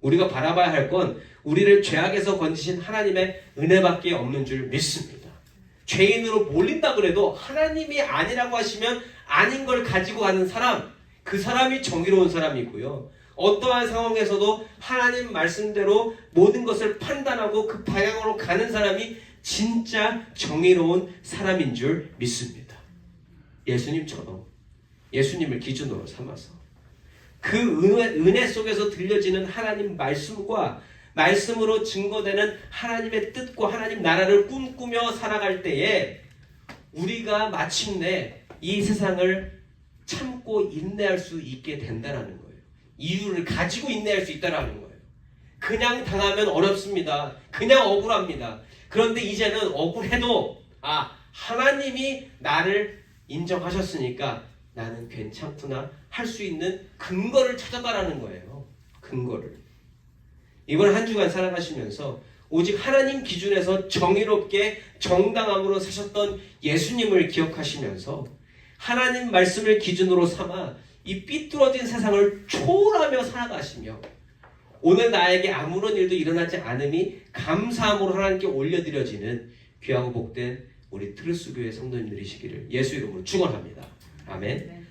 우리가 바라봐야 할 건 우리를 죄악에서 건지신 하나님의 은혜밖에 없는 줄 믿습니다. 죄인으로 몰린다 그래도 하나님이 아니라고 하시면 아닌 걸 가지고 가는 사람, 그 사람이 정의로운 사람이고요. 어떠한 상황에서도 하나님 말씀대로 모든 것을 판단하고 그 방향으로 가는 사람이 진짜 정의로운 사람인 줄 믿습니다. 예수님처럼 예수님을 기준으로 삼아서 그 은혜 속에서 들려지는 하나님 말씀과 말씀으로 증거되는 하나님의 뜻과 하나님 나라를 꿈꾸며 살아갈 때에 우리가 마침내 이 세상을 참고 인내할 수 있게 된다는 거예요. 이유를 가지고 인내할 수 있다는 거예요. 그냥 당하면 어렵습니다. 그냥 억울합니다. 그런데 이제는 억울해도 하나님이 나를 인정하셨으니까 나는 괜찮구나 할 수 있는 근거를 찾아가라는 거예요. 근거를. 이번 한 주간 살아가시면서 오직 하나님 기준에서 정의롭게 정당함으로 사셨던 예수님을 기억하시면서 하나님 말씀을 기준으로 삼아 이 삐뚤어진 세상을 초월하며 살아가시며 오늘 나에게 아무런 일도 일어나지 않음이 감사함으로 하나님께 올려드려지는 귀하고 복된 우리 트루스 교회 성도님들이시기를 예수 이름으로 축원합니다. 아멘.